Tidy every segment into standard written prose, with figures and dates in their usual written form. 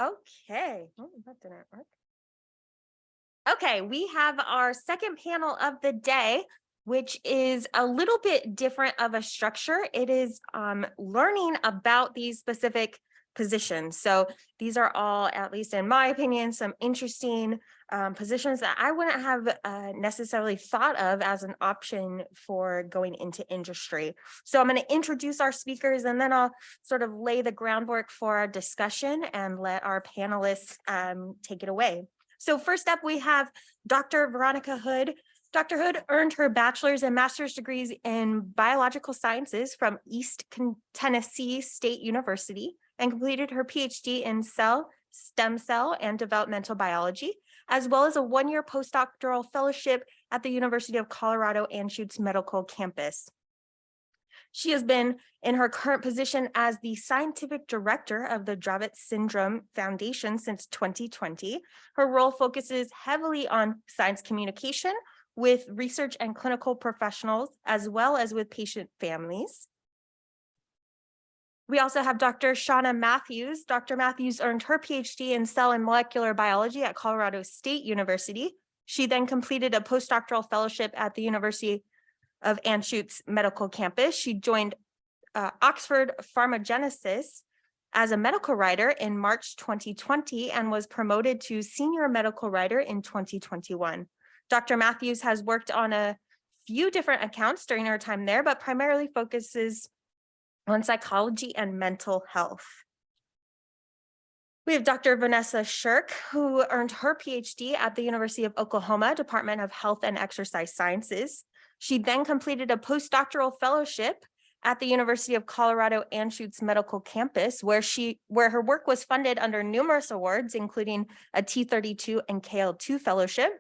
Okay. Oh, that didn't work. Okay, we have our second panel of the day, which is a little bit different of a structure. It is learning about these specific positions. So these are all, at least in my opinion, some interesting positions that I wouldn't have necessarily thought of as an option for going into industry. So I'm going to introduce our speakers and then I'll sort of lay the groundwork for our discussion and let our panelists take it away. So first up, we have Dr. Veronica Hood. Dr. Hood earned her bachelor's and master's degrees in biological sciences from East Tennessee State University and completed her PhD in stem cell, and developmental biology, as well as a one-year postdoctoral fellowship at the University of Colorado Anschutz Medical Campus. She has been in her current position as the scientific director of the Dravet Syndrome Foundation since 2020. Her role focuses heavily on science communication with research and clinical professionals, as well as with patient families. We also have Dr. Shawna Matthews. Dr. Matthews earned her PhD in cell and molecular biology at Colorado State University. She then completed a postdoctoral fellowship at the University of Anschutz Medical Campus. She joined Oxford Pharmagenesis as a medical writer in March 2020 and was promoted to senior medical writer in 2021. Dr. Matthews has worked on a few different accounts during her time there, but primarily focuses on psychology and mental health. We have Dr. Vanessa Sherk, who earned her PhD at the University of Oklahoma, Department of Health and Exercise Sciences. She then completed a postdoctoral fellowship at the University of Colorado Anschutz Medical Campus, where her work was funded under numerous awards, including a T32 and KL2 fellowship.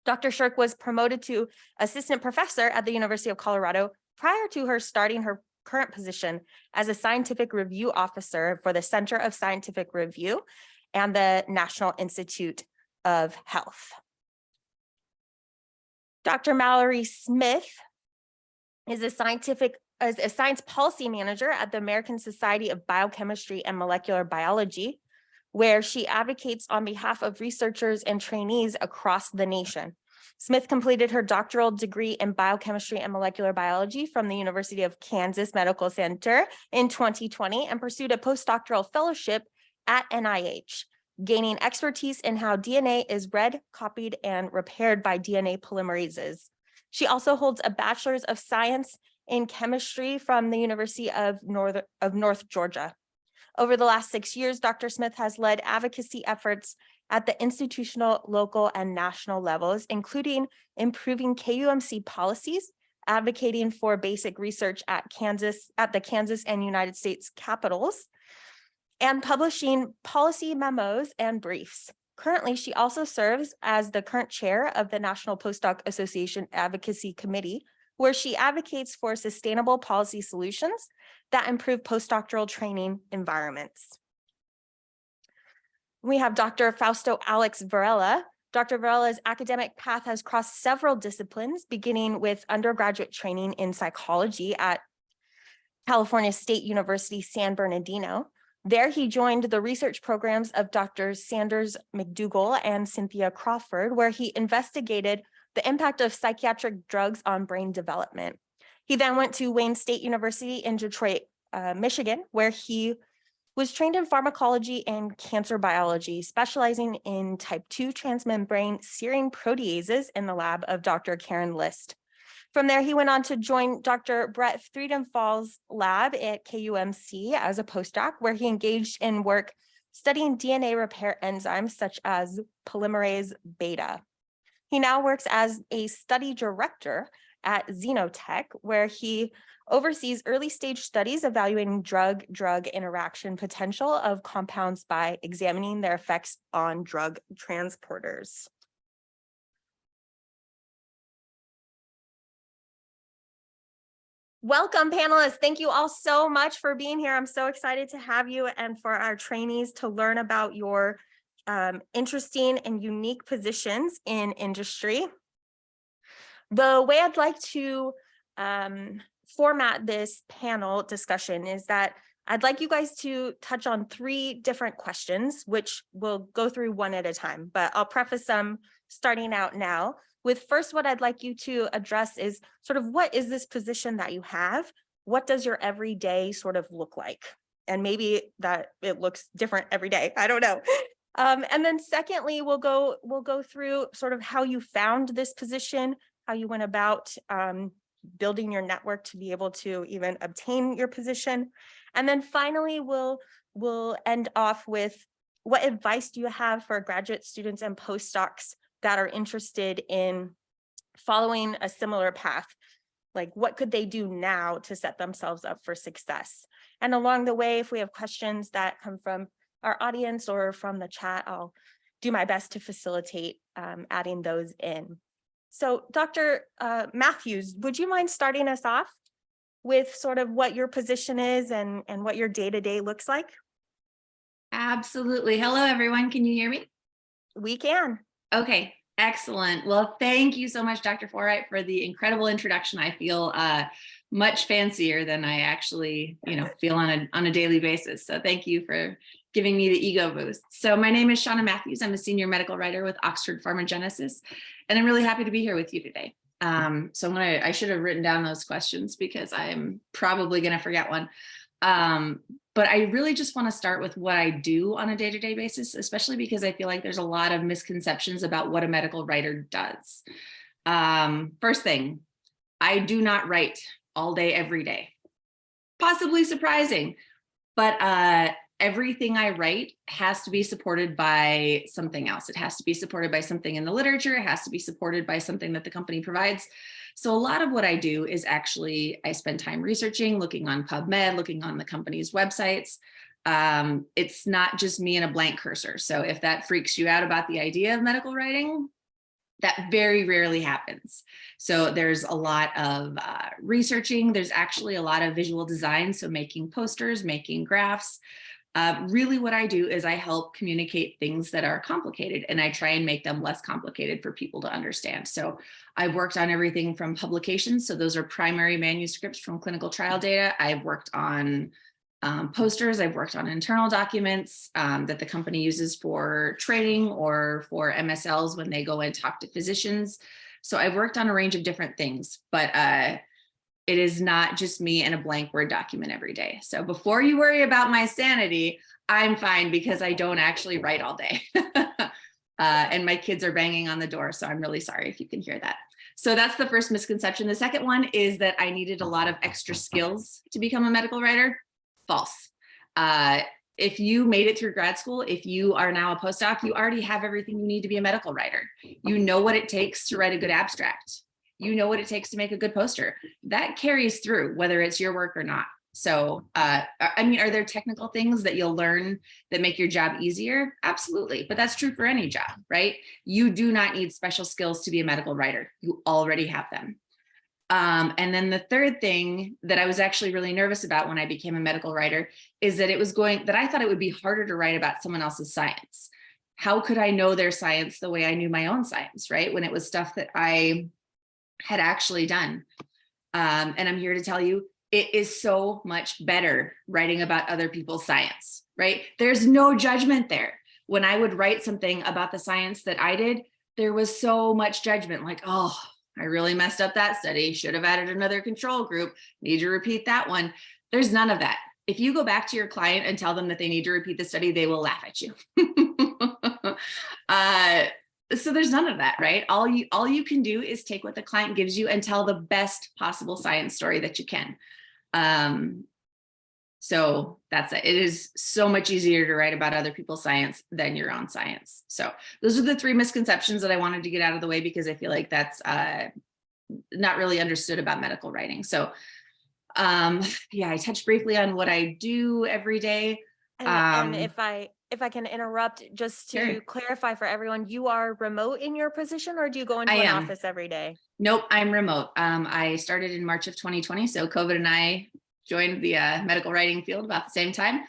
Dr. Sherk was promoted to assistant professor at the University of Colorado prior to her starting her current position as a scientific review officer for the Center of Scientific Review and the National Institute of Health. Dr. Mallory Smith is a science policy manager at the American Society of Biochemistry and Molecular Biology, where she advocates on behalf of researchers and trainees across the nation. Smith completed her doctoral degree in biochemistry and molecular biology from the University of Kansas Medical Center in 2020 and pursued a postdoctoral fellowship at NIH, gaining expertise in how DNA is read, copied, and repaired by DNA polymerases. She also holds a bachelor's of science in chemistry from the University of North Georgia. Over the last 6 years, Dr. Smith has led advocacy efforts at the institutional, local, and national levels, including improving KUMC policies, advocating for basic research at the Kansas and United States capitals, and publishing policy memos and briefs. Currently, she also serves as the current chair of the National Postdoc Association Advocacy Committee, where she advocates for sustainable policy solutions that improve postdoctoral training environments. We have Dr. Fausto Alex Varela. Dr. Varela's academic path has crossed several disciplines, beginning with undergraduate training in psychology at California State University, San Bernardino. There, he joined the research programs of Drs. Sanders McDougall and Cynthia Crawford, where he investigated the impact of psychiatric drugs on brain development. He then went to Wayne State University in Detroit, Michigan, where he was trained in pharmacology and cancer biology, specializing in type 2 transmembrane serine proteases in the lab of Dr. Karen List. From there, he went on to join Dr. Brett Friedenfall's lab at KUMC as a postdoc, where he engaged in work studying DNA repair enzymes such as polymerase beta. He now works as a study director at Xenotech, where he oversees early stage studies evaluating drug-drug interaction potential of compounds by examining their effects on drug transporters. Welcome, panelists. Thank you all so much for being here. I'm so excited to have you and for our trainees to learn about your interesting and unique positions in industry. The way I'd like to format this panel discussion is that I'd like you guys to touch on 3 different questions, which we'll go through one at a time, but I'll preface them starting out now with first, what I'd like you to address is sort of what is this position that you have? What does your everyday sort of look like? And maybe that it looks different every day. I don't know. And then secondly, we'll go through sort of how you found this position, how you went about building your network to be able to even obtain your position. And then finally, we'll end off with what advice do you have for graduate students and postdocs that are interested in following a similar path? Like, what could they do now to set themselves up for success? And along the way, if we have questions that come from our audience or from the chat, I'll do my best to facilitate adding those in. So Dr. Matthews, would you mind starting us off with sort of what your position is and what your day-to-day looks like? Absolutely. Hello, everyone. Can you hear me? We can. Okay, excellent. Well, thank you so much, Dr. Forright, for the incredible introduction. I feel much fancier than I actually, feel on a daily basis. So thank you for giving me the ego boost. So my name is Shawna Matthews. I'm a senior medical writer with Oxford Pharmagenesis, and I'm really happy to be here with you today. So I should have written down those questions because I'm probably going to forget one. But I really just want to start with what I do on a day-to-day basis, especially because I feel like there's a lot of misconceptions about what a medical writer does. First thing, I do not write all day, every day. Possibly surprising, but everything I write has to be supported by something else. It has to be supported by something in the literature. It has to be supported by something that the company provides. So a lot of what I do is actually, I spend time researching, looking on PubMed, looking on the company's websites. It's not just me and a blank cursor. So if that freaks you out about the idea of medical writing, that very rarely happens. So there's a lot of researching. There's actually a lot of visual design. So making posters, making graphs. Really what I do is I help communicate things that are complicated, and I try and make them less complicated for people to understand. So I've worked on everything from publications. So those are primary manuscripts from clinical trial data. I've worked on posters. I've worked on internal documents that the company uses for training or for MSLs when they go and talk to physicians. So I've worked on a range of different things, but it is not just me and a blank Word document every day. So before you worry about my sanity, I'm fine because I don't actually write all day. And my kids are banging on the door, so I'm really sorry if you can hear that. So that's the first misconception. The second one is that I needed a lot of extra skills to become a medical writer. False. If you made it through grad school, if you are now a postdoc, you already have everything you need to be a medical writer. You know what it takes to write a good abstract. You know what it takes to make a good poster. That carries through, whether it's your work or not. So, are there technical things that you'll learn that make your job easier? Absolutely. But that's true for any job, right? You do not need special skills to be a medical writer. You already have them. And then the third thing that I was actually really nervous about when I became a medical writer is that I thought it would be harder to write about someone else's science. How could I know their science the way I knew my own science, right? When it was stuff that I had actually done. And I'm here to tell you, it is so much better writing about other people's science, right? There's no judgment there. When I would write something about the science that I did, there was so much judgment, like, oh, I really messed up that study. Should have added another control group. Need to repeat that one. There's none of that. If you go back to your client and tell them that they need to repeat the study, they will laugh at you. So there's none of that, right? All you can do is take what the client gives you and tell the best possible science story that you can. So that's it. It is so much easier to write about other people's science than your own science. So those are the 3 misconceptions that I wanted to get out of the way because I feel like that's not really understood about medical writing. So yeah, I touched briefly on what I do every day. And if I can interrupt, just to Sure. clarify for everyone, you are remote in your position, or do you go into an office every day? Nope, I'm remote. I started in March of 2020. So COVID and I joined the medical writing field about the same time.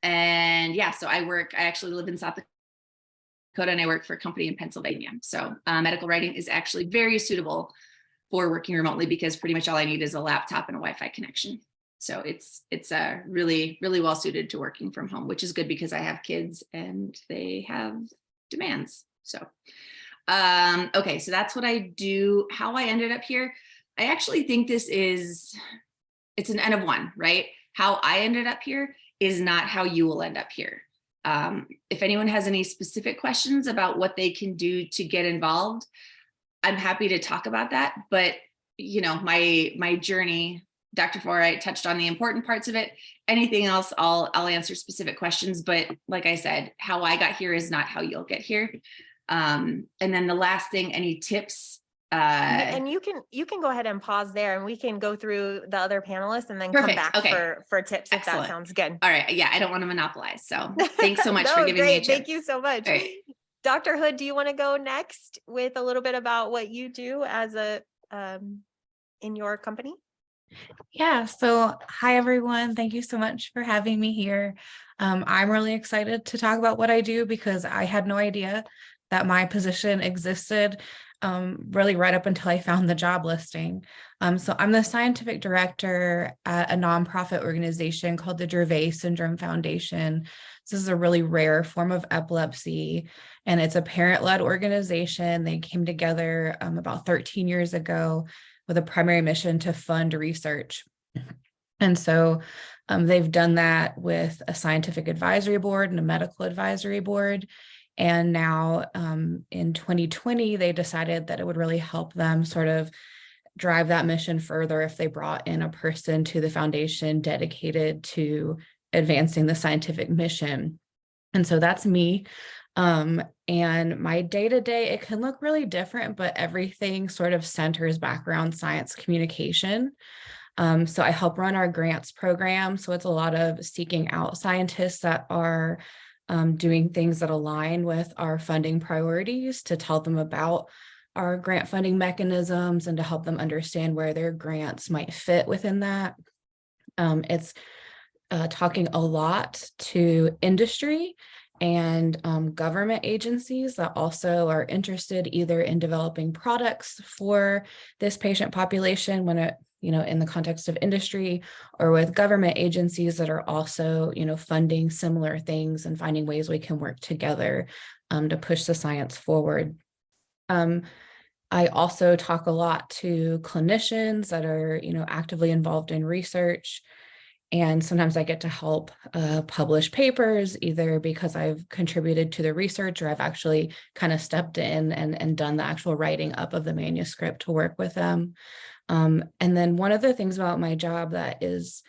And yeah, so I actually live in South Dakota and I work for a company in Pennsylvania. So medical writing is actually very suitable for working remotely because pretty much all I need is a laptop and a Wi-Fi connection. So it's really, really well suited to working from home, which is good because I have kids and they have demands. So, okay, so that's what I do. How I ended up here, I actually think it's an N of one, right? How I ended up here is not how you will end up here. If anyone has any specific questions about what they can do to get involved, I'm happy to talk about that. But my journey, Dr. Forright touched on the important parts of it. Anything else, I'll answer specific questions. But like I said, how I got here is not how you'll get here. And then the last thing, any tips? And you can go ahead and pause there, and we can go through the other panelists and then come Perfect. back Okay. for tips, if Excellent. that sounds good. All right. Yeah, I don't want to monopolize. So thanks so much for No, giving me a great. chance. Thank you so much. All right. Dr. Hood, do you want to go next with a little bit about what you do as a in your company? Yeah, so hi everyone. Thank you so much for having me here. I'm really excited to talk about what I do because I had no idea that my position existed really right up until I found the job listing. So I'm the scientific director at a nonprofit organization called the Dravet Syndrome Foundation. This is a really rare form of epilepsy, and it's a parent-led organization. They came together about 13 years ago with a primary mission to fund research. And so they've done that with a scientific advisory board and a medical advisory board. And now in 2020, they decided that it would really help them sort of drive that mission further if they brought in a person to the foundation dedicated to advancing the scientific mission. And so that's me. And my day-to-day, it can look really different, but everything sort of centers background science communication. So I help run our grants program. So it's a lot of seeking out scientists that are doing things that align with our funding priorities, to tell them about our grant funding mechanisms and to help them understand where their grants might fit within that. It's talking a lot to industry and government agencies that also are interested either in developing products for this patient population when it, in the context of industry, or with government agencies that are also, funding similar things and finding ways we can work together to push the science forward. I also talk a lot to clinicians that are, actively involved in research. And sometimes I get to help publish papers, either because I've contributed to the research or I've actually kind of stepped in and done the actual writing up of the manuscript to work with them. And then one of the things about my job that is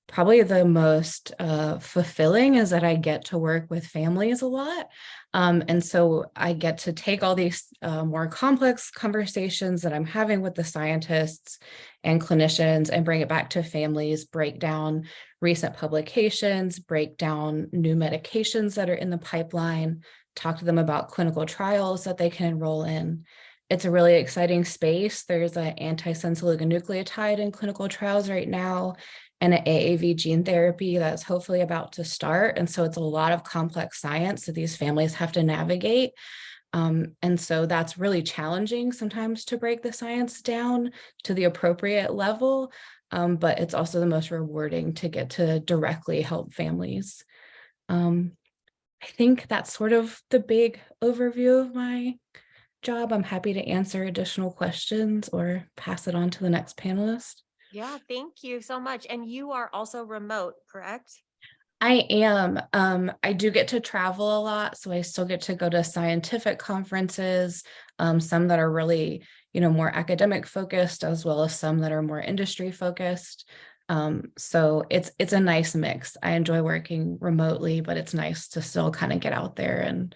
probably the most fulfilling is that I get to work with families a lot. And so I get to take all these more complex conversations that I'm having with the scientists and clinicians and bring it back to families, break down recent publications, break down new medications that are in the pipeline, talk to them about clinical trials that they can enroll in. It's a really exciting space. There's an antisense oligonucleotide in clinical trials right now, and an AAV gene therapy that's hopefully about to start. And so it's a lot of complex science that these families have to navigate. And so that's really challenging sometimes to break the science down to the appropriate level. But it's also the most rewarding to get to directly help families. I think that's sort of the big overview of my job. I'm happy to answer additional questions or pass it on to the next panelist. Yeah, thank you so much. And you are also remote, correct? I am. I do get to travel a lot, so I still get to go to scientific conferences, some that are really, more academic focused, as well as some that are more industry focused. So it's a nice mix. I enjoy working remotely, but it's nice to still kind of get out there and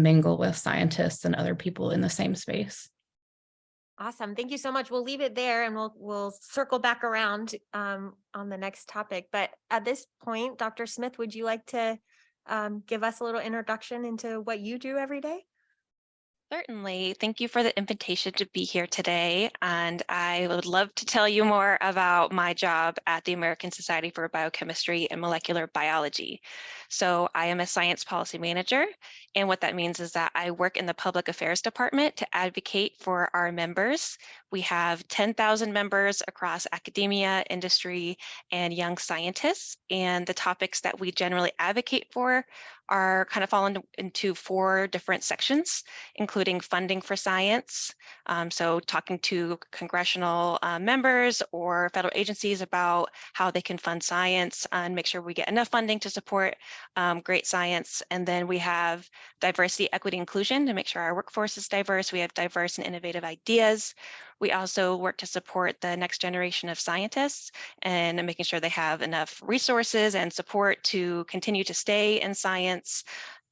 mingle with scientists and other people in the same space. Awesome. Thank you so much. We'll leave it there and we'll circle back around on the next topic. But at this point, Dr. Smith, would you like to give us a little introduction into what you do every day? Certainly. Thank you for the invitation to be here today. And I would love to tell you more about my job at the American Society for Biochemistry and Molecular Biology. So I am a science policy manager. And what that means is that I work in the public affairs department to advocate for our members We have 10,000 members across academia, industry, and young scientists. And the topics that we generally advocate for are kind of fall into 4 different sections, including funding for science. So talking to congressional members or federal agencies about how they can fund science and make sure we get enough funding to support great science. And then we have diversity, equity, inclusion to make sure our workforce is diverse. We have diverse and innovative ideas. We also work to support the next generation of scientists and making sure they have enough resources and support to continue to stay in science.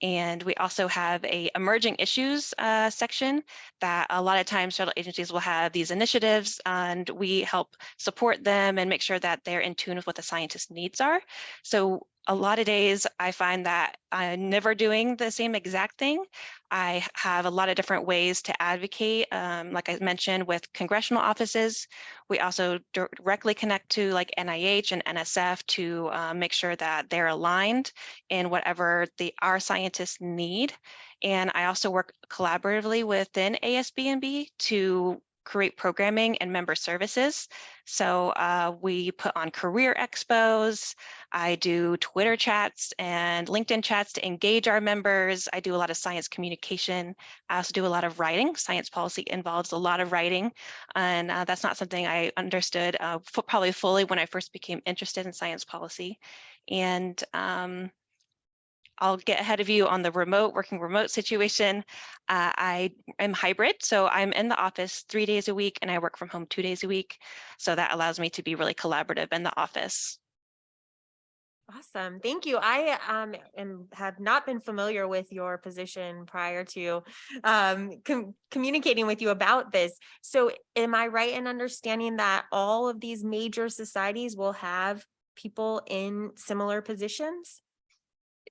And we also have a emerging issues section that a lot of times federal agencies will have these initiatives, and we help support them and make sure that they're in tune with what the scientists' needs are. So a lot of days I find that I'm never doing the same exact thing. I have a lot of different ways to advocate, like I mentioned, with congressional offices. We also directly connect to like NIH and NSF to make sure that they're aligned in whatever our scientists need. And I also work collaboratively within ASB&B to create programming and member services. So we put on career expos. I do Twitter chats and LinkedIn chats to engage our members. I do a lot of science communication. I also do a lot of writing. Science policy involves a lot of writing. And that's not something I understood probably fully when I first became interested in science policy. And I'll get ahead of you on the working remote situation. I am hybrid, so I'm in the office 3 days a week and I work from home 2 days a week. So that allows me to be really collaborative in the office. Awesome. Thank you. I have not been familiar with your position prior to communicating with you about this. So am I right in understanding that all of these major societies will have people in similar positions?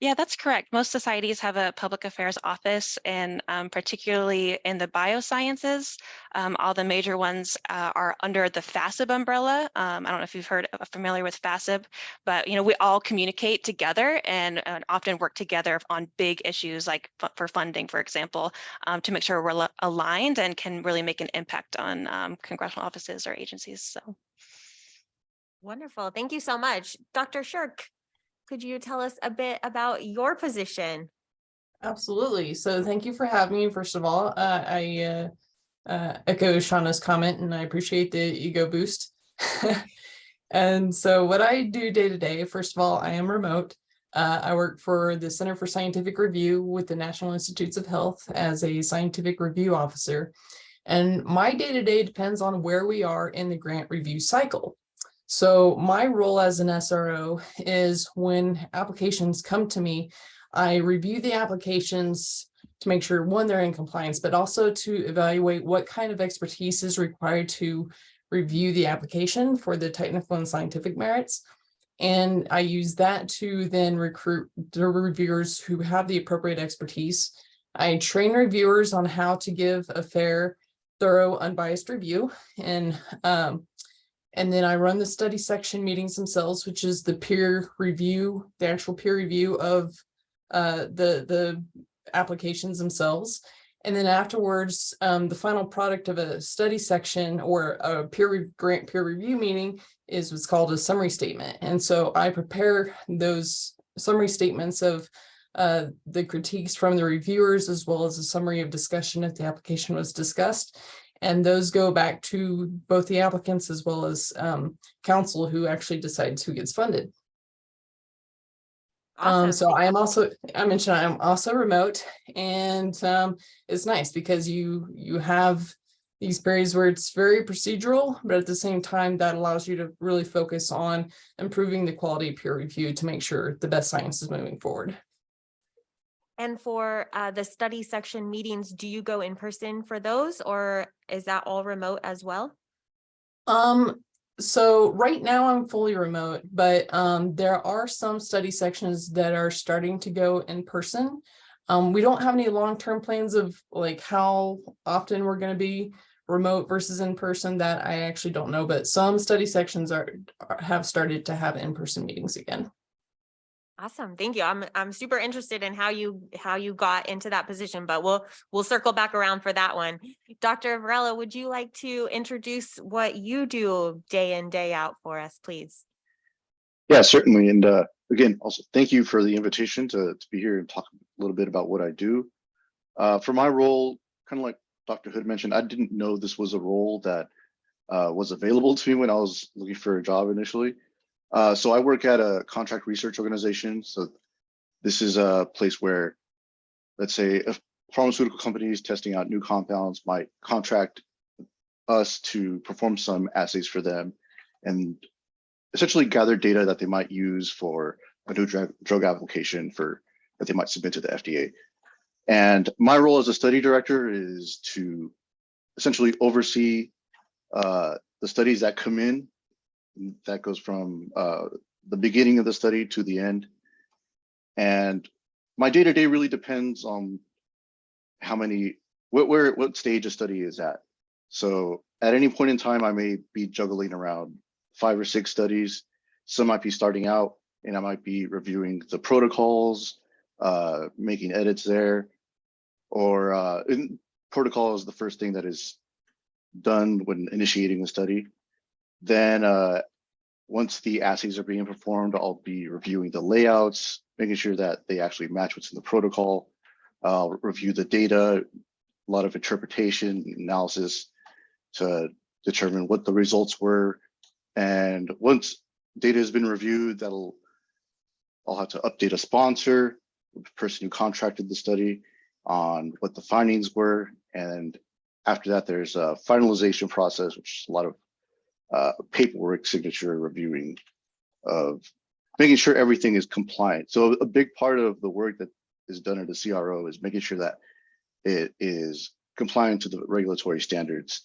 Yeah, that's correct. Most societies have a public affairs office, and particularly in the biosciences, all the major ones are under the FASIB umbrella. I don't know if you've familiar with FASIB, but we all communicate together and often work together on big issues like for funding, for example, to make sure we're aligned and can really make an impact on congressional offices or agencies. So. Wonderful. Thank you so much. Dr. Sherk, could you tell us a bit about your position? Absolutely. So thank you for having me. First of all, I echo Shawna's comment, and I appreciate the ego boost. And so what I do day to day, first of all, I am remote. I work for the Center for Scientific Review with the National Institutes of Health as a scientific review officer. And my day to day depends on where we are in the grant review cycle. So my role as an SRO is when applications come to me, I review the applications to make sure, one, they're in compliance, but also to evaluate what kind of expertise is required to review the application for the technical and scientific merits. And I use that to then recruit the reviewers who have the appropriate expertise. I train reviewers on how to give a fair, thorough, unbiased review. And then I run the study section meetings themselves, which is the peer review, the actual peer review of the applications themselves. And then afterwards, the final product of a study section or a grant peer review meeting is what's called a summary statement. And so I prepare those summary statements of the critiques from the reviewers, as well as a summary of discussion if the application was discussed. And those go back to both the applicants as well as council, who actually decides who gets funded. Awesome. So I mentioned I'm also remote, and it's nice because you have these periods where it's very procedural, but at the same time that allows you to really focus on improving the quality of peer review to make sure the best science is moving forward. And for the study section meetings, do you go in person for those, or is that all remote as well? So right now I'm fully remote, but there are some study sections that are starting to go in person. We don't have any long-term plans of like how often we're going to be remote versus in person. That I actually don't know, but some study sections have started to have in-person meetings again. Awesome. Thank you. I'm super interested in how you got into that position, but we'll circle back around for that one. Dr. Varela, would you like to introduce what you do day in, day out for us, please? Yeah, certainly. And again, also thank you for the invitation to be here and talk a little bit about what I do. For my role, kind of like Dr. Hood mentioned, I didn't know this was a role that was available to me when I was looking for a job initially. So I work at a contract research organization. So this is a place where, let's say, if pharmaceutical companies testing out new compounds might contract us to perform some assays for them and essentially gather data that they might use for a new drug application that they might submit to the FDA. And my role as a study director is to essentially oversee the studies that come in. That goes from the beginning of the study to the end. And my day-to-day really depends on what stage a study is at. So at any point in time, I may be juggling around 5 or 6 studies. Some might be starting out, and I might be reviewing the protocols, making edits there, or protocol is the first thing that is done when initiating the study. Then once the assays are being performed, I'll be reviewing the layouts, making sure that they actually match what's in the protocol. I'll review the data, a lot of interpretation, analysis to determine what the results were. And once data has been reviewed, I'll have to update a sponsor, the person who contracted the study, on what the findings were. And after that, there's a finalization process, which is a lot of paperwork, signature reviewing, of making sure everything is compliant. So a big part of the work that is done at the CRO is making sure that it is compliant to the regulatory standards.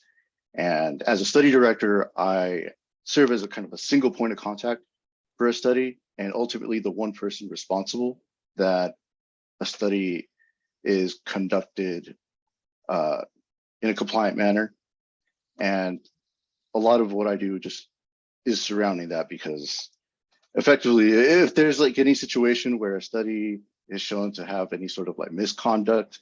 And as a study director, I serve as a kind of a single point of contact for a study, and ultimately the one person responsible that a study is conducted in a compliant manner. And a lot of what I do just is surrounding that, because effectively, if there's like any situation where a study is shown to have any sort of like misconduct,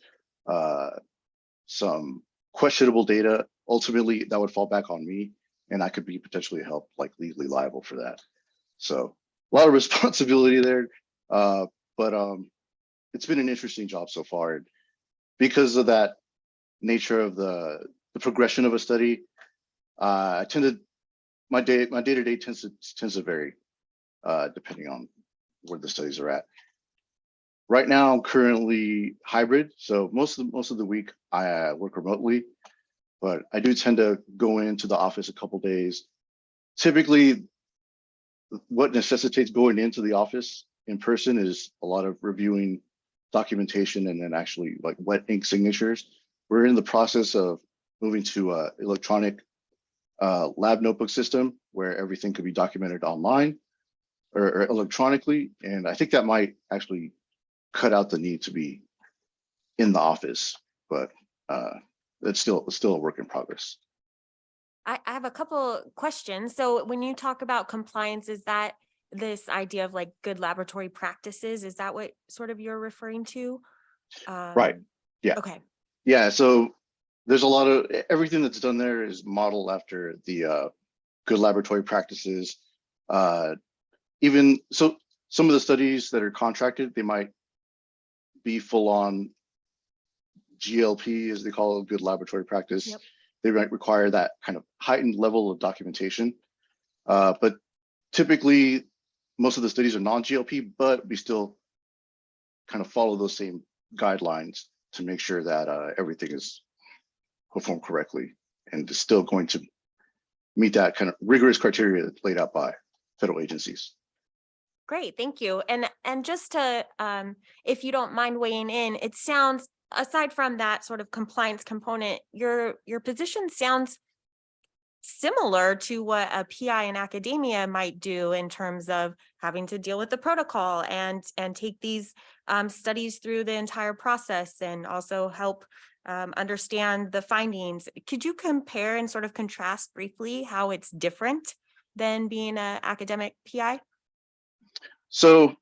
some questionable data, ultimately that would fall back on me, and I could be potentially held like legally liable for that. So a lot of responsibility there, but it's been an interesting job so far. And because of that nature of the progression of a study, my day-to-day tends to vary depending on where the studies are at. Right now, I'm currently hybrid, so most of the week I work remotely, but I do tend to go into the office a couple days. Typically, what necessitates going into the office in person is a lot of reviewing documentation and then actually like wet ink signatures. We're in the process of moving to electronic lab notebook system where everything could be documented online or electronically. And I think that might actually cut out the need to be in the office, but it's still a work in progress. I have a couple questions. So when you talk about compliance, is that this idea of like good laboratory practices? Is that what sort of you're referring to? Right. Yeah. Okay. Yeah. So there's a lot of everything that's done there is modeled after the good laboratory practices. Even so, some of the studies that are contracted, they might be full on GLP, as they call it, good laboratory practice. Yep. They might require that kind of heightened level of documentation. But typically, most of the studies are non-GLP, but we still kind of follow those same guidelines to make sure that everything is performed correctly and is still going to meet that kind of rigorous criteria that's laid out by federal agencies. Great, thank you. And just to, if you don't mind weighing in, it sounds, aside from that sort of compliance component, your position sounds similar to what a PI in academia might do in terms of having to deal with the protocol and take these studies through the entire process and also help understand the findings. Could you compare and sort of contrast briefly how it's different than being an academic PI? So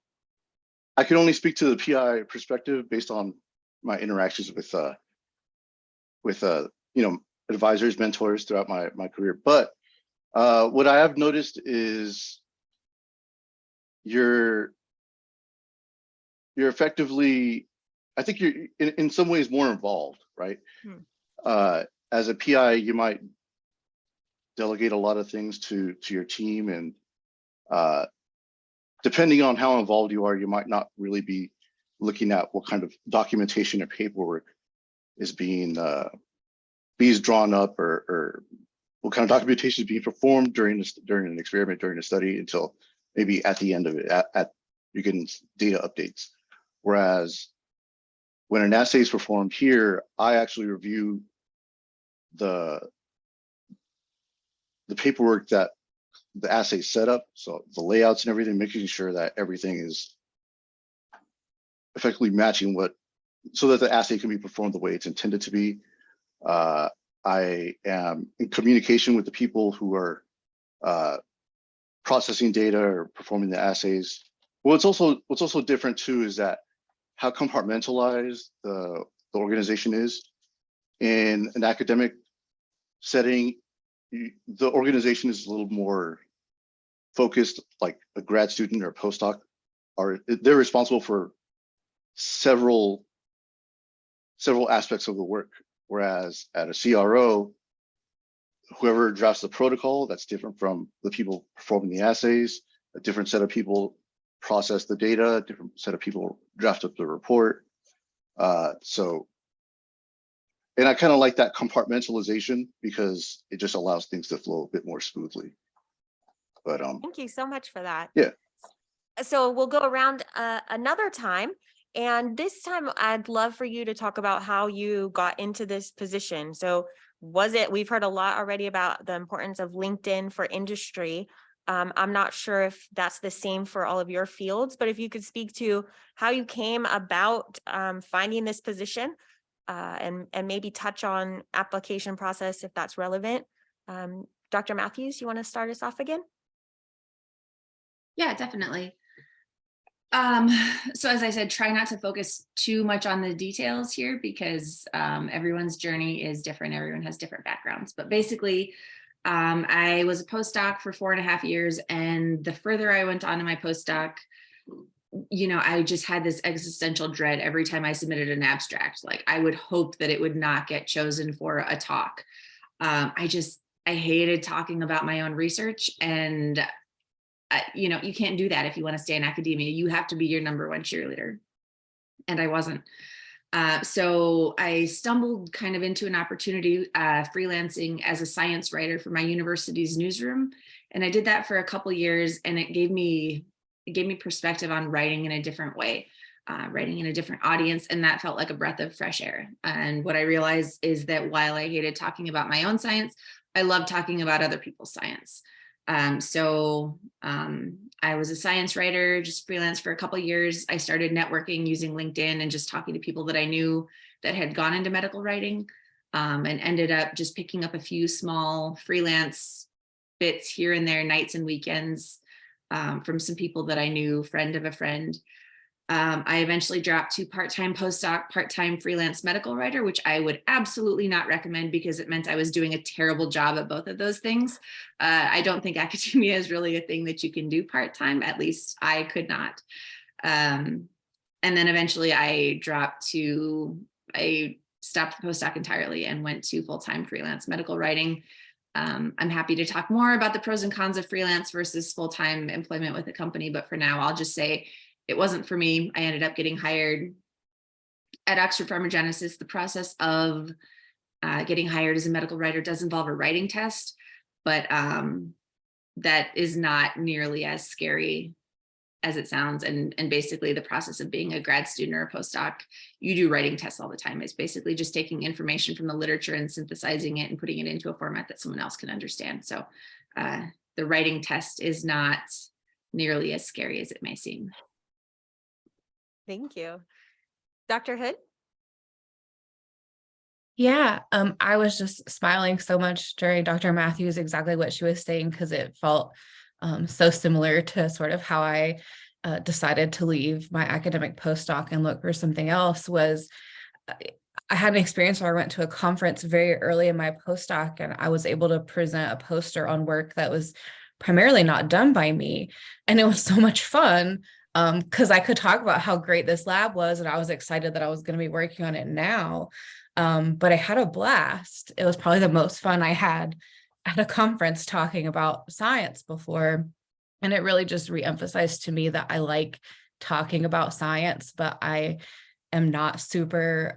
I can only speak to the PI perspective based on my interactions with advisors, mentors throughout my career. But what I have noticed is you're effectively, I think you're in some ways more involved, right? As a PI, you might delegate a lot of things to your team, and depending on how involved you are, you might not really be looking at what kind of documentation or paperwork is being drawn up, or what kind of documentation is being performed during an experiment, during a study, until maybe at the end of it, you're getting data updates. Whereas when an assay is performed here, I actually review the paperwork that the assay set up, so the layouts and everything, making sure that everything is effectively matching so that the assay can be performed the way it's intended to be. I am in communication with the people who are processing data or performing the assays. What's also different too is that how compartmentalized the organization is. In an academic setting, the organization is a little more focused, like a grad student or a postdoc they're responsible for several aspects of the work. Whereas at a CRO, whoever drafts the protocol, that's different from the people performing the assays. A different set of people process the data, a different set of people draft up the report. And I kind of like that compartmentalization because it just allows things to flow a bit more smoothly. But thank you so much for that. Yeah. So we'll go around another time. And this time I'd love for you to talk about how you got into this position. So we've heard a lot already about the importance of LinkedIn for industry. I'm not sure if that's the same for all of your fields, but if you could speak to how you came about finding this position, and maybe touch on application process if that's relevant. Dr. Matthews, you want to start us off again? Yeah, definitely. So as I said, try not to focus too much on the details here because everyone's journey is different. Everyone has different backgrounds. But basically, I was a postdoc for 4.5 years. And the further I went on in my postdoc, I just had this existential dread every time I submitted an abstract. Like I would hope that it would not get chosen for a talk. I hated talking about my own research, and you can't do that if you want to stay in academia. You have to be your number one cheerleader. And I wasn't. So I stumbled kind of into an opportunity freelancing as a science writer for my university's newsroom. And I did that for a couple years, and it gave me perspective on writing in a different way, writing in a different audience. And that felt like a breath of fresh air. And what I realized is that while I hated talking about my own science, I loved talking about other people's science. So I was a science writer, just freelance for a couple of years. I started networking using LinkedIn and just talking to people that I knew that had gone into medical writing, and ended up just picking up a few small freelance bits here and there, nights and weekends, from some people that I knew, friend of a friend. I eventually dropped to part-time postdoc, part-time freelance medical writer, which I would absolutely not recommend because it meant I was doing a terrible job at both of those things. I don't think academia is really a thing that you can do part-time. At least I could not. And then eventually I stopped the postdoc entirely and went to full-time freelance medical writing. I'm happy to talk more about the pros and cons of freelance versus full-time employment with a company, but for now, I'll just say it wasn't for me. I ended up getting hired at Oxford Pharmagenesis. The process of getting hired as a medical writer does involve a writing test, but that is not nearly as scary as it sounds. And basically the process of being a grad student or a postdoc, you do writing tests all the time. It's basically just taking information from the literature and synthesizing it and putting it into a format that someone else can understand. So the writing test is not nearly as scary as it may seem. Thank you. Dr. Hood? Yeah, I was just smiling so much during Dr. Matthews, exactly what she was saying, because it felt so similar to sort of how I decided to leave my academic postdoc and look for something else was I had an experience where I went to a conference very early in my postdoc, and I was able to present a poster on work that was primarily not done by me. And it was so much fun because I could talk about how great this lab was, and I was excited that I was going to be working on it now. But I had a blast. It was probably the most fun I had at a conference talking about science before. And it really just reemphasized to me that I like talking about science, but I am not super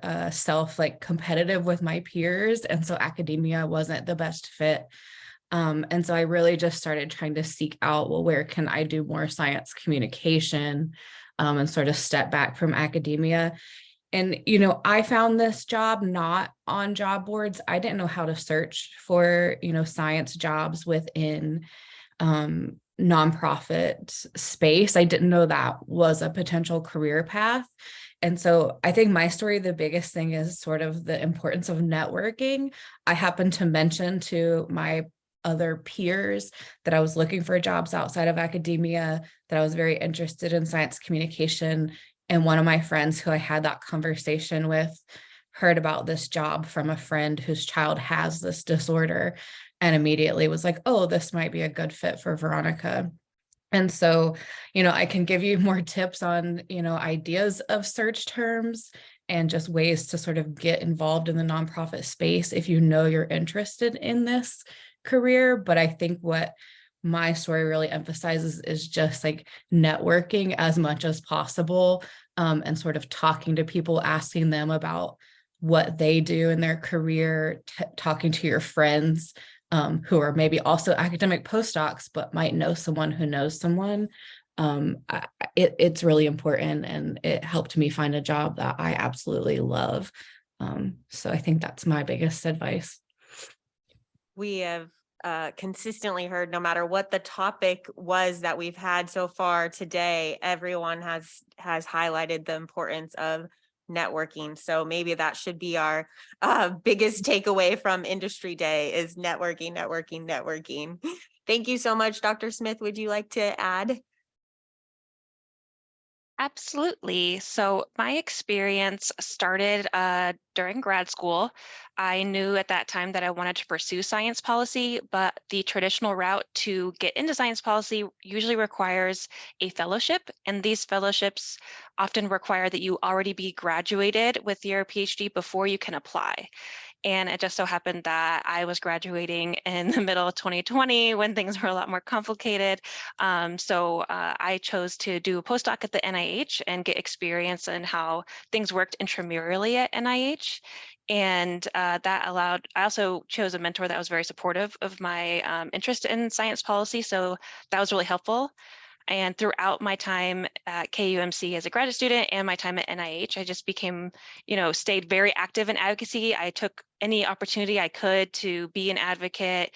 competitive with my peers. And so academia wasn't the best fit. And so I really just started trying to seek out, well, where can I do more science communication and sort of step back from academia. And, I found this job not on job boards. I didn't know how to search for, science jobs within nonprofit space. I didn't know that was a potential career path. And so I think my story, the biggest thing is sort of the importance of networking. I happened to mention to my other peers that I was looking for jobs outside of academia, that I was very interested in science communication. And one of my friends who I had that conversation with heard about this job from a friend whose child has this disorder and immediately was like, oh, this might be a good fit for Veronica. And so, I can give you more tips on, ideas of search terms and just ways to sort of get involved in the nonprofit space if you're interested in this career. But I think what my story really emphasizes is just like networking as much as possible and sort of talking to people, asking them about what they do in their career, talking to your friends who are maybe also academic postdocs, but might know someone who knows someone. It's really important, and it helped me find a job that I absolutely love. So I think that's my biggest advice. We have consistently heard, no matter what the topic was that we've had so far today, everyone has highlighted the importance of networking. So maybe that should be our biggest takeaway from Industry Day is networking, networking, networking. Thank you so much, Dr. Smith. Would you like to add? Absolutely. So my experience started during grad school. I knew at that time that I wanted to pursue science policy, but the traditional route to get into science policy usually requires a fellowship, and these fellowships often require that you already be graduated with your PhD before you can apply. And it just so happened that I was graduating in the middle of 2020 when things were a lot more complicated. So I chose to do a postdoc at the NIH and get experience in how things worked intramurally at NIH. And that allowed, I also chose a mentor that was very supportive of my interest in science policy. So that was really helpful. And throughout my time at KUMC as a graduate student and my time at NIH, I just became, stayed very active in advocacy. I took any opportunity I could to be an advocate,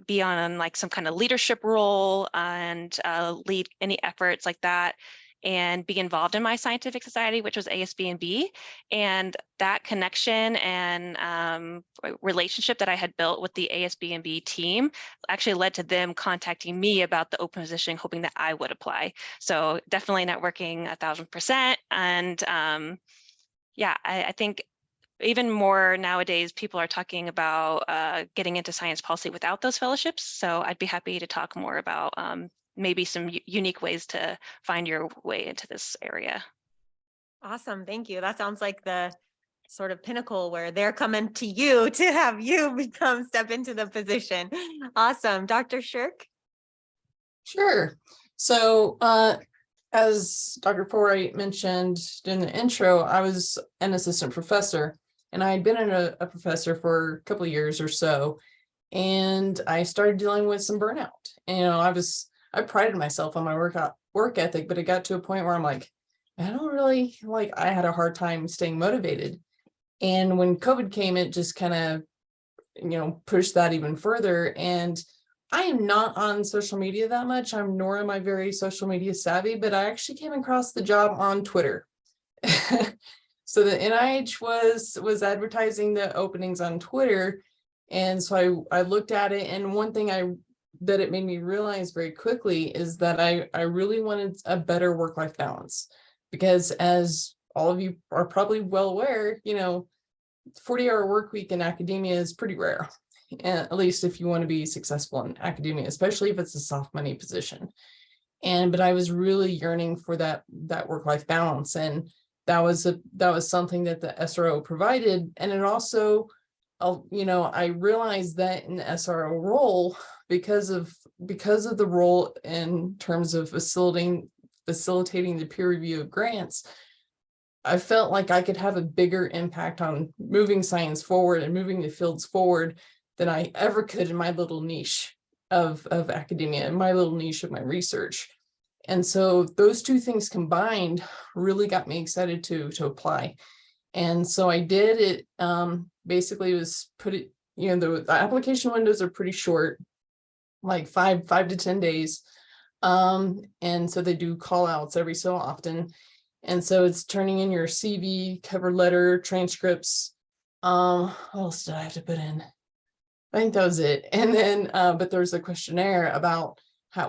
be on like some kind of leadership role and lead any efforts like that, and be involved in my scientific society, which was ASB&B. And that connection and relationship that I had built with the ASB&B team actually led to them contacting me about the open position, hoping that I would apply. So definitely networking 1000%. And I think even more nowadays, people are talking about getting into science policy without those fellowships. So I'd be happy to talk more about maybe some unique ways to find your way into this area. Awesome. Thank you. That sounds like the sort of pinnacle where they're coming to you to have you step into the position. Awesome. Dr. Sherk? Sure. So as Dr. Forwright mentioned in the intro, I was an assistant professor, and I had been a professor for a couple of years or so, and I started dealing with some burnout. And, I prided myself on my work ethic, but it got to a point where I'm like, I had a hard time staying motivated. And when COVID came, it just kind of, pushed that even further. And I am not on social media that much. Nor am I very social media savvy, but I actually came across the job on Twitter. So the NIH was advertising the openings on Twitter. And so I looked at it, and one thing I that it made me realize very quickly is that I really wanted a better work-life balance, because as all of you are probably well aware, 40-hour work week in academia is pretty rare, at least if you want to be successful in academia, especially if it's a soft money position. But I was really yearning for that work-life balance, and that was something that the SRO provided. And it also, I realized that in the SRO role, because of the role in terms of facilitating the peer review of grants, I felt like I could have a bigger impact on moving science forward and moving the fields forward than I ever could in my little niche of academia, and my little niche of my research. And so those two things combined really got me excited to apply. And so I did it. Basically was the application windows are pretty short, like 5 to 10 days. And so they do call outs every so often. And so it's turning in your CV, cover letter, transcripts. What else did I have to put in? I think that was it. And then, but there's a questionnaire about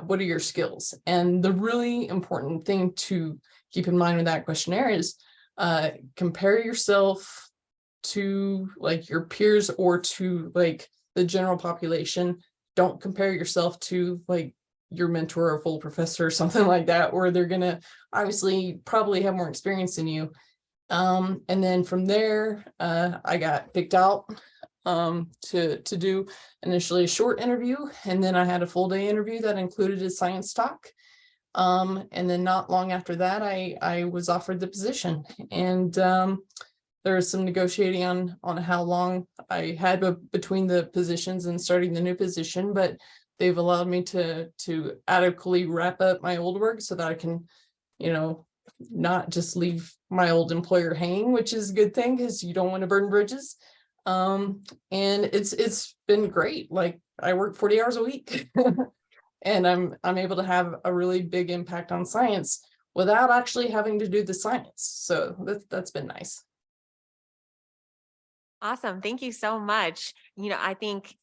what are your skills? And the really important thing to keep in mind with that questionnaire is compare yourself to like your peers or to like the general population. Don't compare yourself to like your mentor or full professor or something like that, where they're gonna obviously probably have more experience than you. And then from there, I got picked out to do initially a short interview, and then I had a full day interview that included a science talk. And then not long after that, I was offered the position, and there was some negotiating on how long I had between the positions and starting the new position, but they've allowed me to adequately wrap up my old work so that I can, not just leave my old employer hanging, which is a good thing because you don't want to burn bridges. And it's been great. Like I work 40 hours a week and I'm able to have a really big impact on science without actually having to do the science. So that's been nice. Awesome. Thank you so much. I think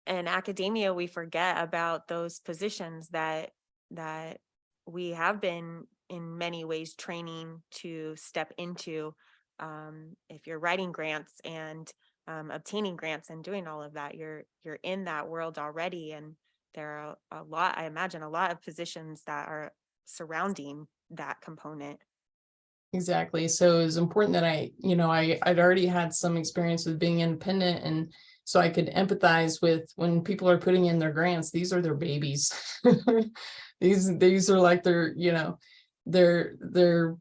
in academia, we forget about those positions that we have been in many ways training to step into. If you're writing grants and obtaining grants and doing all of that, you're in that world already. And there are I imagine a lot of positions that are surrounding that component. Exactly. So it was important that I'd already had some experience with being independent, and so I could empathize with when people are putting in their grants. These are their babies. These are like their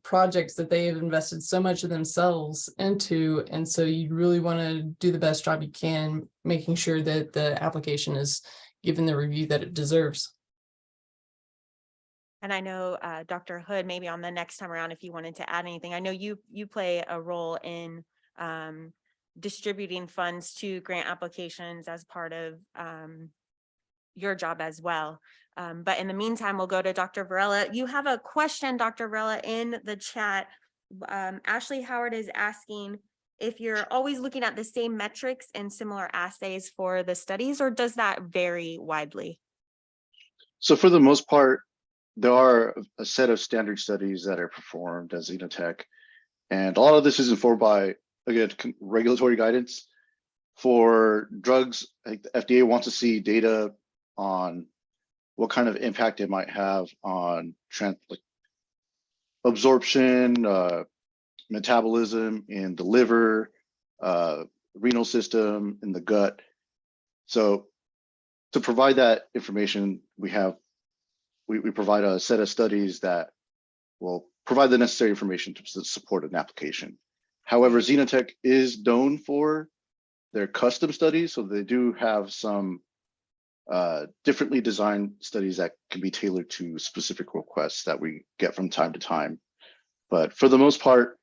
projects that they have invested so much of themselves into, and so you really want to do the best job you can, making sure that the application is given the review that it deserves. And I know Dr. Hood, maybe on the next time around, if you wanted to add anything, I know you play a role in distributing funds to grant applications as part of your job as well. But in the meantime, we'll go to Dr. Varela. You have a question, Dr. Varela, in the chat. Ashley Howard is asking if you're always looking at the same metrics and similar assays for the studies, or does that vary widely? So for the most part, there are a set of standard studies that are performed as Xenotech, and a lot of this is informed by, again, regulatory guidance. For drugs, like the FDA wants to see data on what kind of impact it might have on absorption, metabolism in the liver, renal system, in the gut. So to provide that information, we provide a set of studies that will provide the necessary information to support an application. However, Xenotech is known for their custom studies, so they do have some differently designed studies that can be tailored to specific requests that we get from time to time. But for the most part,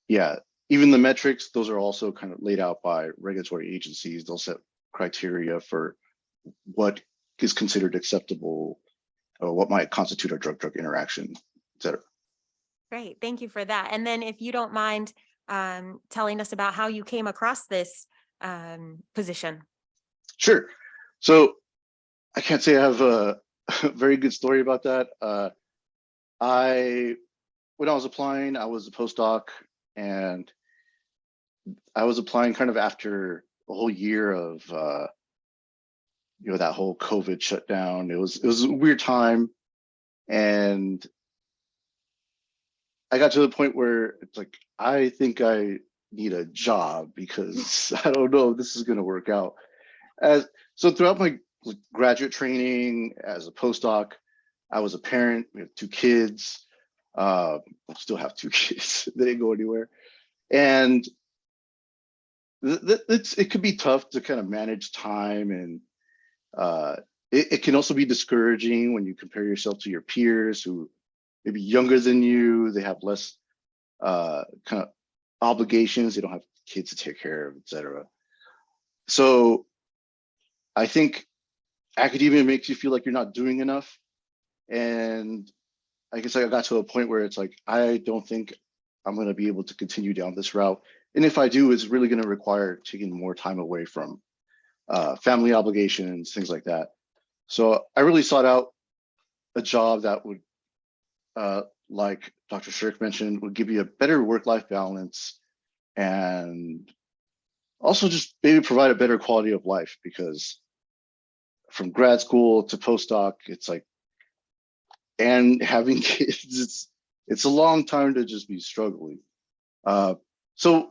yeah, even the metrics, those are also kind of laid out by regulatory agencies. They'll set criteria for what is considered acceptable, or what might constitute a drug-drug interaction, et cetera. Great, thank you for that. And then if you don't mind telling us about how you came across this position. Sure. So I can't say I have a very good story about that. When I was applying, I was a postdoc, and I was applying kind of after a whole year of that whole COVID shutdown. It was a weird time, and I got to the point where it's like, I think I need a job because I don't know if this is going to work out. So throughout my graduate training as a postdoc, I was a parent. We have 2 kids. I still have 2 kids. They didn't go anywhere. And it could be tough to kind of manage time, and it can also be discouraging when you compare yourself to your peers who maybe younger than you. They have less kind of obligations. They don't have kids to take care of, etc. So I think academia makes you feel like you're not doing enough. And I guess I got to a point where it's like, I don't think I'm going to be able to continue down this route. And if I do, it's really going to require taking more time away from family obligations, things like that. So I really sought out a job that would, like Dr. Sherk mentioned, would give you a better work-life balance, and also just maybe provide a better quality of life, because from grad school to postdoc, it's like, and having kids, it's a long time to just be struggling. So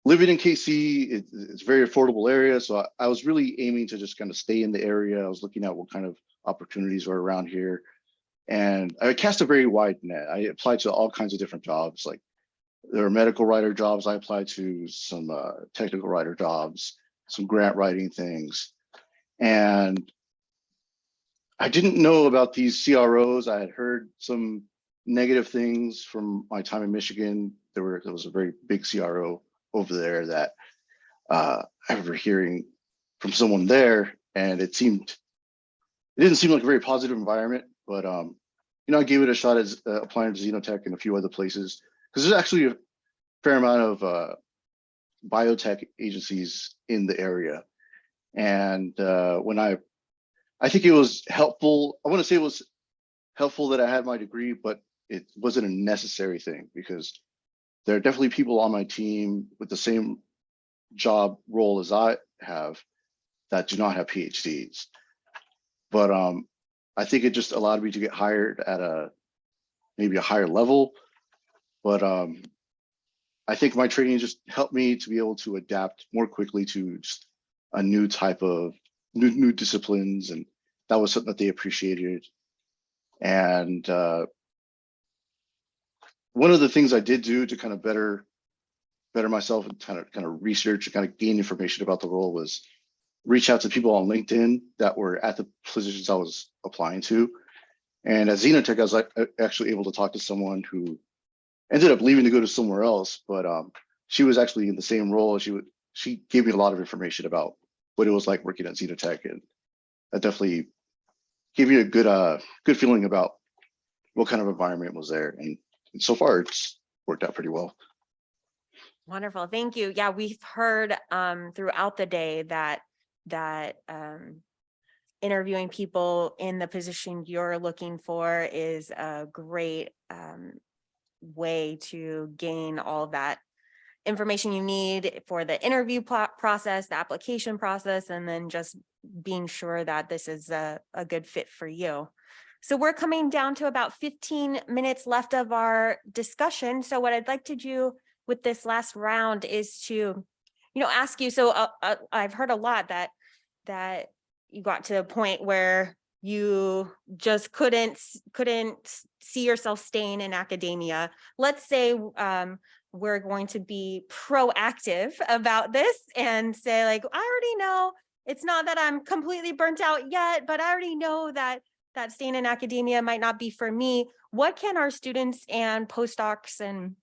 living in KC, it's a very affordable area. So I was really aiming to just kind of stay in the area. I was looking at what kind of opportunities were around here. And I cast a very wide net. I applied to all kinds of different jobs. Like, there were medical writer jobs I applied to, some technical writer jobs, some grant writing things. And I didn't know about these CROs. I had heard some negative things from my time in Michigan. There was a very big CRO over there that I remember hearing from someone there, and it didn't seem like a very positive environment. But I gave it a shot as applying to Xenotech and a few other places, because there's actually a fair amount of biotech agencies in the area. And when I think it was helpful. I want to say it was helpful that I had my degree, but it wasn't a necessary thing, because there are definitely people on my team with the same job role as I have that do not have PhDs. But I think it just allowed me to get hired at maybe a higher level. But I think my training just helped me to be able to adapt more quickly to just a new type of new disciplines, and that was something that they appreciated. And one of the things I did do to kind of better myself and kind of research and kind of gain information about the role was reach out to people on LinkedIn that were at the positions I was applying to. And at Xenotech, I was actually able to talk to someone who ended up leaving to go to somewhere else, but she was actually in the same role. She gave me a lot of information about what it was like working at Xenotech, and that definitely gave me a good feeling about what kind of environment was there. And so far, it's worked out pretty well. Wonderful. Thank you. Yeah, we've heard throughout the day that interviewing people in the position you're looking for is a great way to gain all of that information you need for the interview process, the application process, and then just being sure that this is a good fit for you. So we're coming down to about 15 minutes left of our discussion. So what I'd like to do with this last round is to, ask you. So I've heard a lot that you got to a point where you just couldn't see yourself staying in academia. Let's say we're going to be proactive about this and say, like, I already know it's not that I'm completely burnt out yet, but I already know that staying in academia might not be for me. What can our students and postdocs and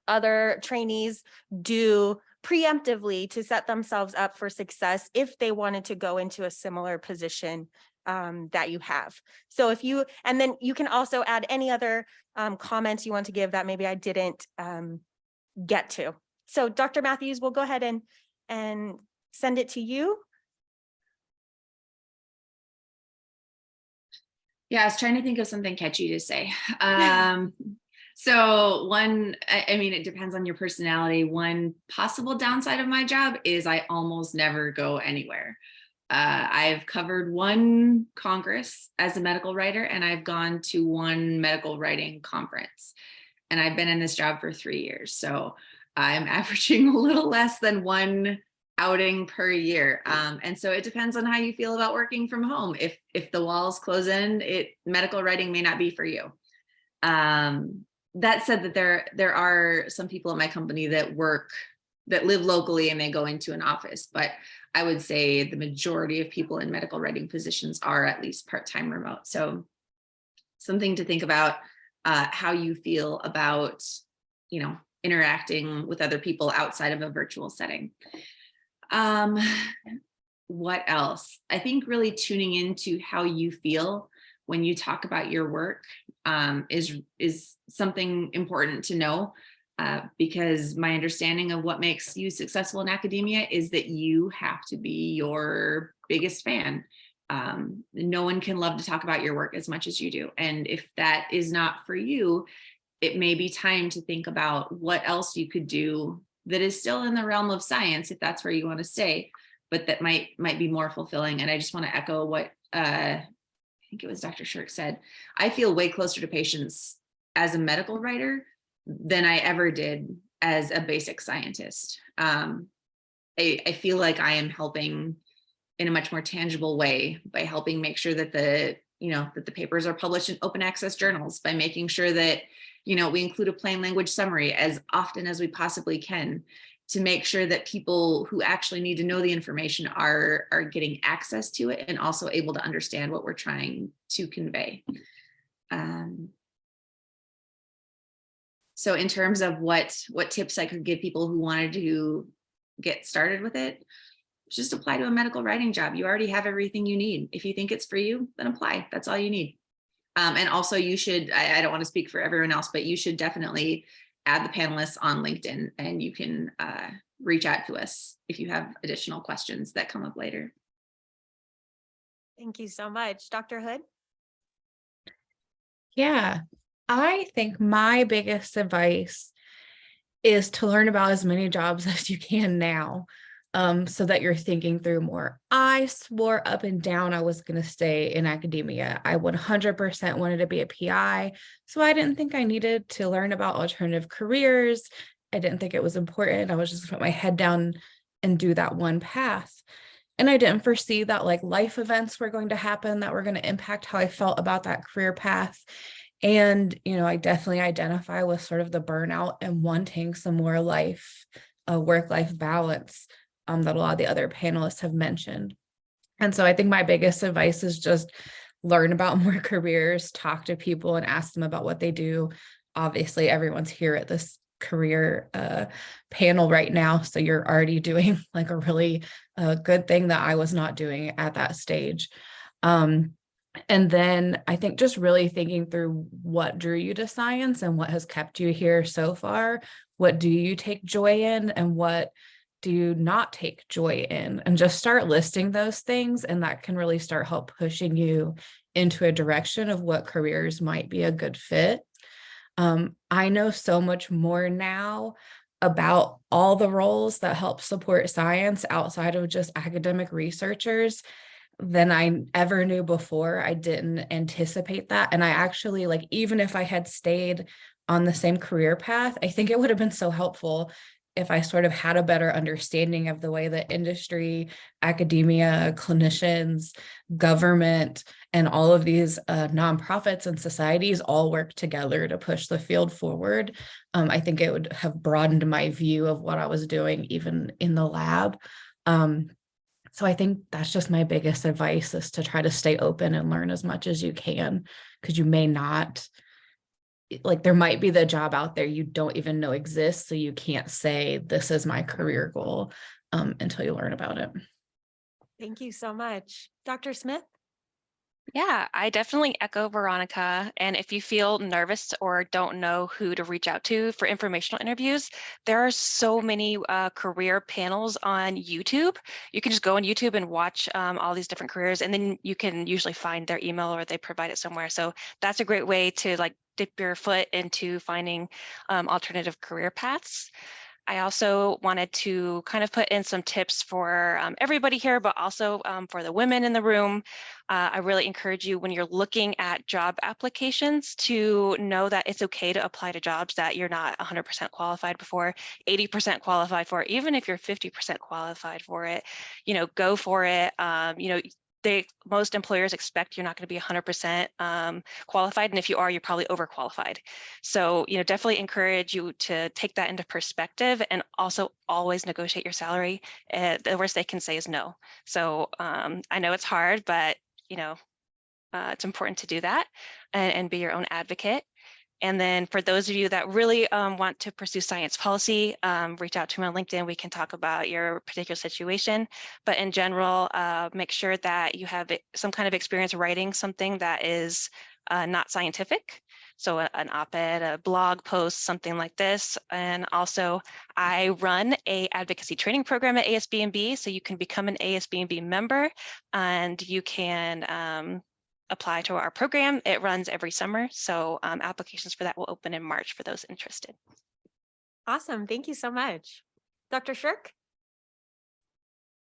other trainees do preemptively to set themselves up for success if they wanted to go into a similar position that you have? So and then you can also add any other comments you want to give that maybe I didn't get to. So Dr. Matthews, we'll go ahead and send it to you. Yeah, I was trying to think of something catchy to say. So one, I mean, it depends on your personality. One possible downside of my job is I almost never go anywhere. I've covered one Congress as a medical writer, and I've gone to one medical writing conference. And I've been in this job for 3 years. So I'm averaging a little less than one outing per year. And so it depends on how you feel about working from home. If the walls close in, medical writing may not be for you. That said, that there are some people at my company that live locally and they go into an office, but I would say the majority of people in medical writing positions are at least part-time remote. So something to think about, how you feel about, interacting with other people outside of a virtual setting. What else? I think really tuning into how you feel when you talk about your work is something important to know, because my understanding of what makes you successful in academia is that you have to be your biggest fan. No one can love to talk about your work as much as you do. And if that is not for you, it may be time to think about what else you could do that is still in the realm of science, if that's where you want to stay, but that might be more fulfilling. And I just want to echo what I think it was Dr. Sherk said. I feel way closer to patients as a medical writer than I ever did as a basic scientist. I feel like I am helping in a much more tangible way by helping make sure that the papers are published in open access journals, by making sure that, we include a plain language summary as often as we possibly can, to make sure that people who actually need to know the information are getting access to it and also able to understand what we're trying to convey. So in terms of what tips I could give people who wanted to get started with it, just apply to a medical writing job. You already have everything you need. If you think it's for you, then apply. That's all you need. And also you should, I don't want to speak for everyone else, but you should definitely add the panelists on LinkedIn, and you can reach out to us if you have additional questions that come up later. Thank you so much. Dr. Hood? Yeah, I think my biggest advice is to learn about as many jobs as you can now, so that you're thinking through more. I swore up and down I was going to stay in academia. I 100% wanted to be a PI, so I didn't think I needed to learn about alternative careers. I didn't think it was important. I was just going to put my head down and do that one path. And I didn't foresee that life events were going to happen that were going to impact how I felt about that career path. And, I definitely identify with sort of the burnout and wanting some more work-life balance that a lot of the other panelists have mentioned. And so I think my biggest advice is just learn about more careers, talk to people and ask them about what they do. Obviously, everyone's here at this career panel right now, so you're already doing a really good thing that I was not doing at that stage. And then I think just really thinking through what drew you to science and what has kept you here so far. What do you take joy in and what do you not take joy in? And just start listing those things, and that can really start help pushing you into a direction of what careers might be a good fit. I know so much more now about all the roles that help support science outside of just academic researchers than I ever knew before. I didn't anticipate that. And I actually, even if I had stayed on the same career path, I think it would have been so helpful if I sort of had a better understanding of the way that industry, academia, clinicians, government, and all of these nonprofits and societies all work together to push the field forward. I think it would have broadened my view of what I was doing, even in the lab. So I think that's just my biggest advice, is to try to stay open and learn as much as you can, because you may not, there might be the job out there you don't even know exists. So you can't say this is my career goal until you learn about it. Thank you so much. Dr. Smith? Yeah, I definitely echo Veronica. And if you feel nervous or don't know who to reach out to for informational interviews, there are so many career panels on YouTube. You can just go on YouTube and watch all these different careers, and then you can usually find their email or they provide it somewhere. So that's a great way to like dip your foot into finding alternative career paths. I also wanted to kind of put in some tips for everybody here, but also for the women in the room. I really encourage you when you're looking at job applications to know that it's okay to apply to jobs that you're not 100% qualified before, 80% qualified for, even if you're 50% qualified for it, go for it. Most employers expect you're not going to be 100% qualified, and if you are, you're probably overqualified. So, definitely encourage you to take that into perspective, and also always negotiate your salary. The worst they can say is no. So I know it's hard, but it's important to do that and be your own advocate. And then for those of you that really want to pursue science policy, reach out to me on LinkedIn. We can talk about your particular situation. But in general, make sure that you have some kind of experience writing something that is not scientific. So an op-ed, a blog post, something like this. And also, I run a advocacy training program at ASB&B, so you can become an ASB&B member, and you can apply to our program. It runs every summer, so applications for that will open in March for those interested. Awesome. Thank you so much. Dr. Sherk?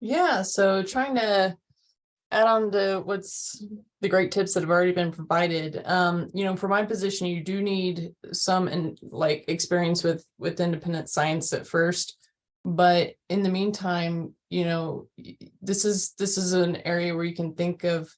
Yeah, so trying to add on to what's the great tips that have already been provided. For my position, you do need some experience with independent science at first, but in the meantime, this is an area where you can think of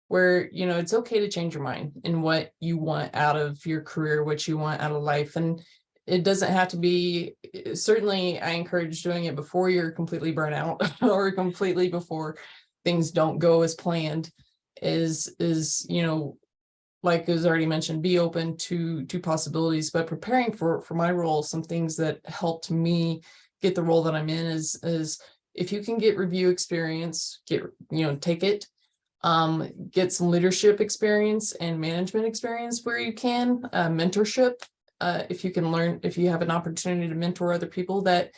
where it's okay to change your mind in what you want out of your career, what you want out of life. And it doesn't have to be, certainly I encourage doing it before you're completely burnt out or completely before things don't go as planned, like was already mentioned, be open to possibilities. But preparing for my role, some things that helped me get the role that I'm in is if you can get review experience, take it. Get some leadership experience and management experience where you can, mentorship. If you can learn, if you have an opportunity to mentor other people, that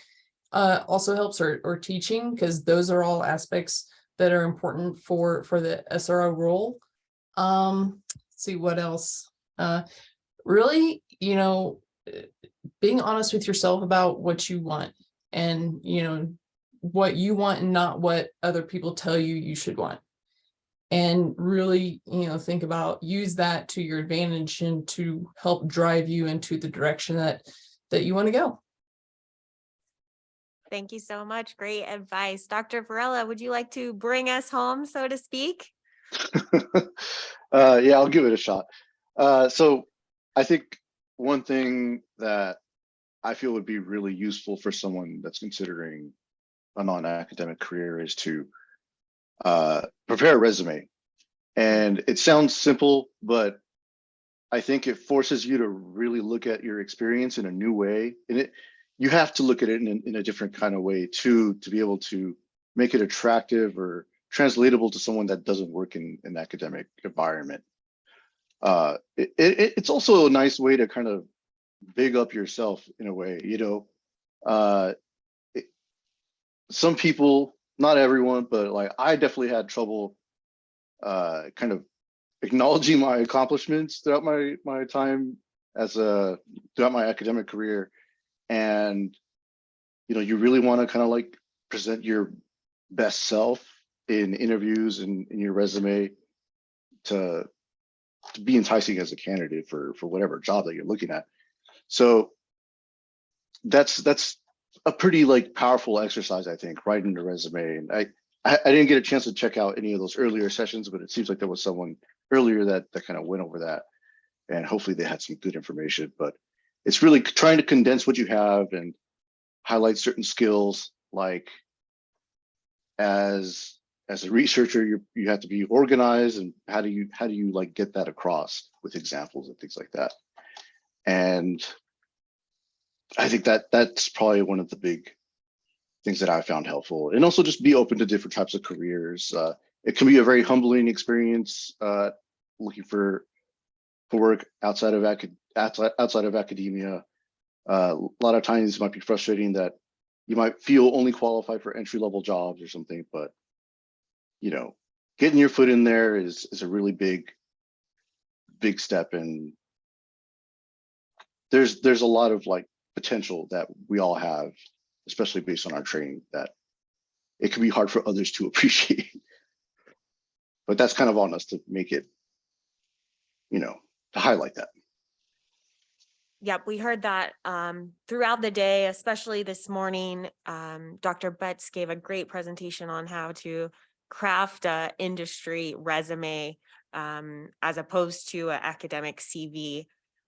also helps, or teaching, because those are all aspects that are important for the SRO role. Let's see what else. Really, being honest with yourself about what you want, and what you want, and not what other people tell you you should want. And really, think about, use that to your advantage and to help drive you into the direction that you want to go. Thank you so much. Great advice. Dr. Varela, would you like to bring us home, so to speak? Yeah, I'll give it a shot. So I think one thing that I feel would be really useful for someone that's considering a non-academic career is to prepare a resume. And it sounds simple, but I think it forces you to really look at your experience in a new way. And you have to look at it in a different kind of way too, to be able to make it attractive or translatable to someone that doesn't work in an academic environment. It's also a nice way to kind of big up yourself in a way, some people, not everyone, but like I definitely had trouble kind of acknowledging my accomplishments throughout my time throughout my academic career. And you really want to kind of like present your best self in interviews and in your resume to be enticing as a candidate for whatever job that you're looking at. So that's a pretty like powerful exercise, I think, writing the resume. And I didn't get a chance to check out any of those earlier sessions, but it seems like there was someone earlier that kind of went over that, and hopefully they had some good information. But it's really trying to condense what you have and highlight certain skills. Like as a researcher, you have to be organized, and how do you like get that across with examples and things like that. And I think that's probably one of the big things that I found helpful. And also just be open to different types of careers. it can be a very humbling experience looking for work outside of academia. A lot of times it might be frustrating that you might feel only qualified for entry-level jobs or something, but getting your foot in there is a really big step, and there's a lot of like potential that we all have, especially based on our training, that it can be hard for others to appreciate. But that's kind of on us to make it, to highlight that. Yep, we heard that throughout the day, especially this morning. Dr. Betts gave a great presentation on how to craft a industry resume as opposed to an academic CV.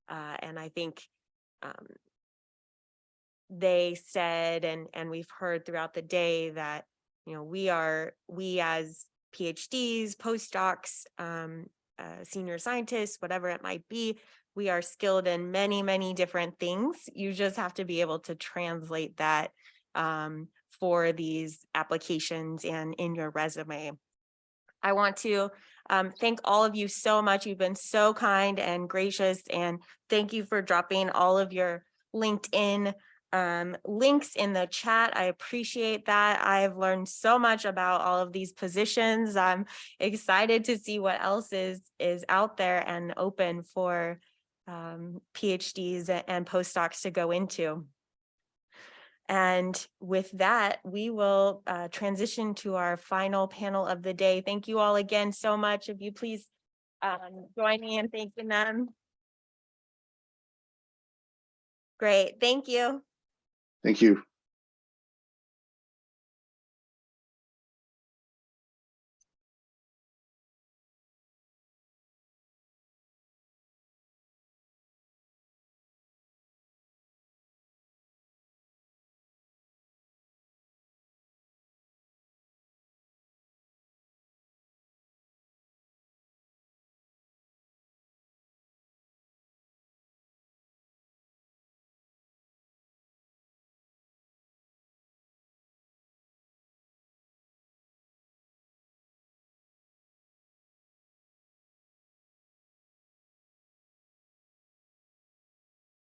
And I think they said, and we've heard throughout the day, that we as PhDs, postdocs, senior scientists, whatever it might be, we are skilled in many, many different things. You just have to be able to translate that for these applications and in your resume. I want to thank all of you so much. You've been so kind and gracious, and thank you for dropping all of your LinkedIn links in the chat. I appreciate that. I've learned so much about all of these positions. I'm excited to see what else is out there and open for PhDs and postdocs to go into. And with that, we will transition to our final panel of the day. Thank you all again so much. If you please join me in thanking them. Great, thank you. Thank you.